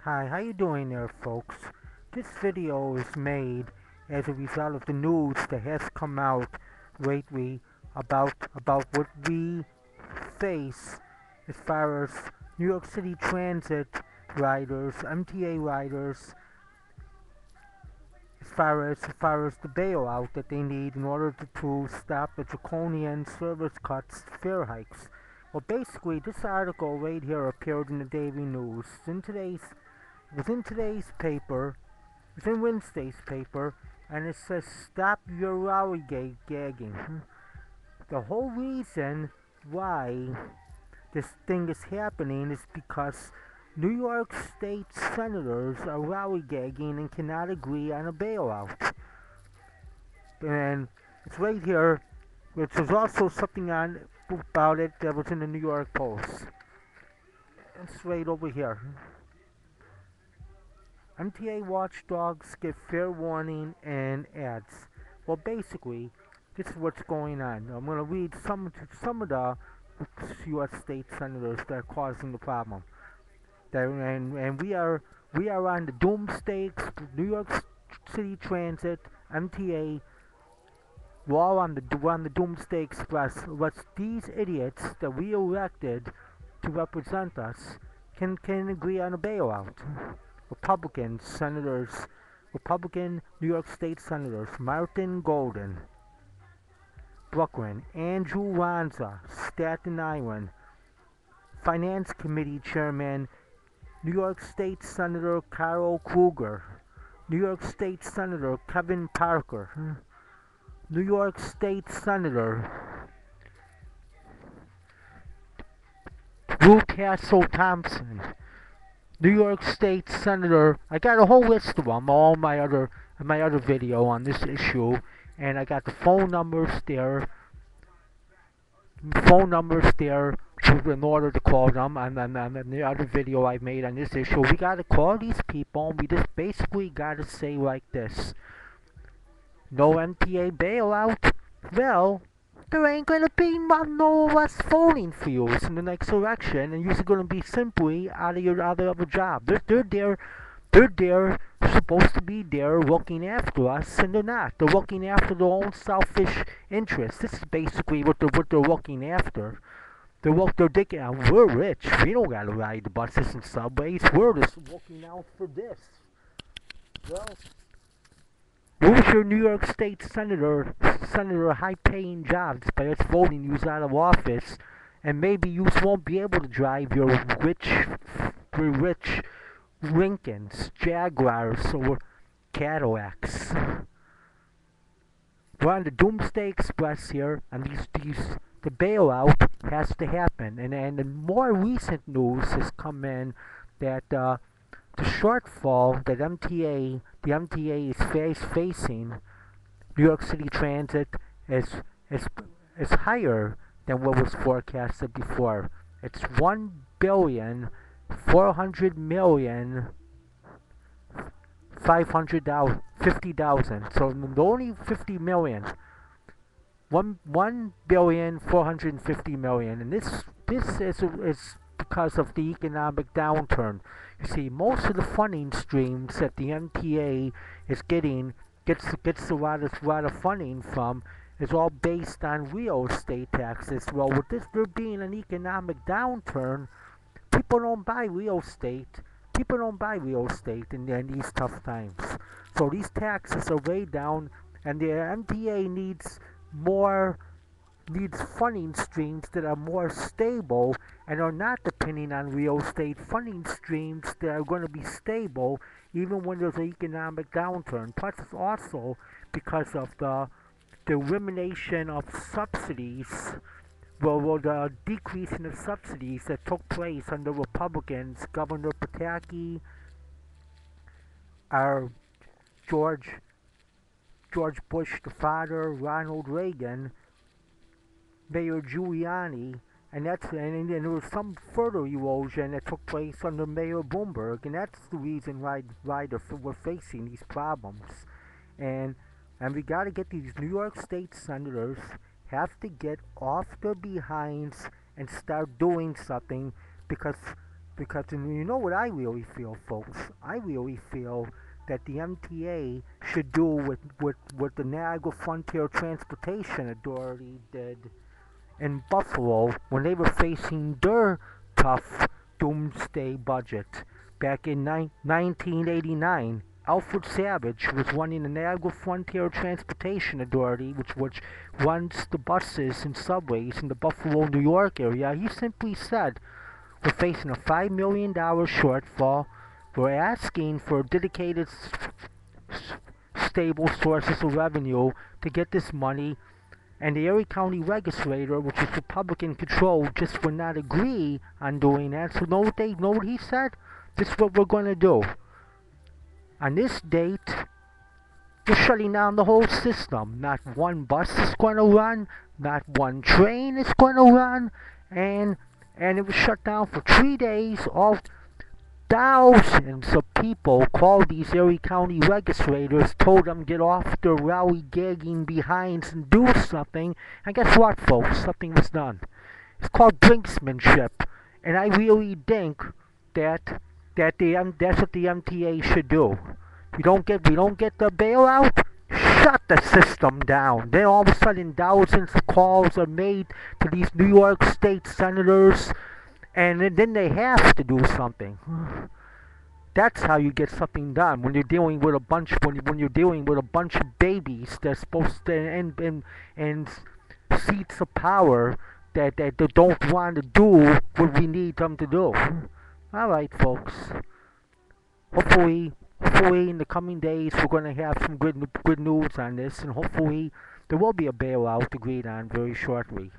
Hi, how you doing there, folks? This video is made as a result of the news that has come out lately about what we face as far as New York City Transit riders, MTA riders, as far as the bailout that they need in order to stop the draconian service cuts, fare hikes. Well, basically, this article right here appeared in the Daily News. It was in today's paper. It was in Wednesday's paper, and it says stop your lollygagging. The whole reason why this thing is happening is because New York State senators are lollygagging and cannot agree on a bailout. And it's right here. There's also something on about it that was in the New York Post. It's right over here. MTA watchdogs get fair warning and ads. Well, basically, this is what's going on. I'm going to read some of the U.S. state senators that are causing the problem. And we are on the doomsday. New York City Transit, MTA. We're all on the Doomsday Express. Let's these idiots that we elected to represent us can agree on a bailout. Republican New York State Senators Martin Golden, Brooklyn, Andrew Lanza, Staten Island, Finance Committee Chairman, New York State Senator Carol Kruger, New York State Senator Kevin Parker, New York State Senator Lou Castle Thompson, New York State Senator. I got a whole list of them, all my other video on this issue, and I got the phone numbers there. In order to call them on the other video I made on this issue. We gotta call these people, and we just basically gotta say like this: no MTA bailout. Well, there ain't gonna be no less voting for you in the next election, and you're gonna be simply out of a job. They're there, supposed to be there looking after us, and they're not. They're looking after their own selfish interests. This is basically what they're looking after. They're thinking, we're rich. We don't gotta ride the buses and subways. We're just looking out for this. Well, lose your New York State senator high-paying jobs by us voting you out of office, and maybe you won't be able to drive your rich Lincolns, Jaguars, or Cadillacs. We're on the Doomsday Express here, and the bailout has to happen. And the more recent news has come in that the shortfall that the MTA is facing, New York City Transit is higher than what was forecasted before. It's 1,400,550,000. So only 50 million. 1,450,000,000, and this is because of the economic downturn. You see, most of the funding streams that the MTA is gets a lot of funding from is all based on real estate taxes. Well, with there being an economic downturn, people don't buy real estate. People don't buy real estate in these tough times. So these taxes are way down, and the MTA needs funding streams that are more stable and are not depending on real estate, funding streams that are going to be stable even when there's an economic downturn. Plus, it's also because of the elimination of subsidies, the decreasing of subsidies that took place under Republicans, Governor Pataki, our George Bush the father, Ronald Reagan, Mayor Giuliani, and there was some further erosion that took place under Mayor Bloomberg, and that's the reason why we're facing these problems. And we got to get these New York State senators have to get off their behinds and start doing something, because Because you know what I really feel, folks? I really feel that the MTA should do what the Niagara Frontier Transportation Authority did in Buffalo when they were facing their tough doomsday budget. Back in 1989, Alfred Savage was running the Niagara Frontier Transportation Authority, which runs the buses and subways in the Buffalo, New York area. He simply said, we're facing a $5 million shortfall. We're asking for dedicated, stable sources of revenue to get this money, and the Erie County legislature, which is Republican controlled, just would not agree on doing that. So know what he said? This is what we're going to do. On this date, we're shutting down the whole system. Not one bus is going to run, not one train is going to run, and it was shut down for 3 days. All thousands of people called these Erie County legislators, told them get off their lollygagging behinds and do something. And guess what, folks? Something was done. It's called brinksmanship, and I really think that that's what the MTA should do. We don't get the bailout. Shut the system down. Then all of a sudden, thousands of calls are made to these New York State senators, and then they have to do something. That's how you get something done when you're dealing with a bunch of babies that's supposed to and seats of power that they don't want to do what we need them to do. All right, folks. Hopefully in the coming days we're going to have some good news on this, and hopefully there will be a bailout agreed on very shortly.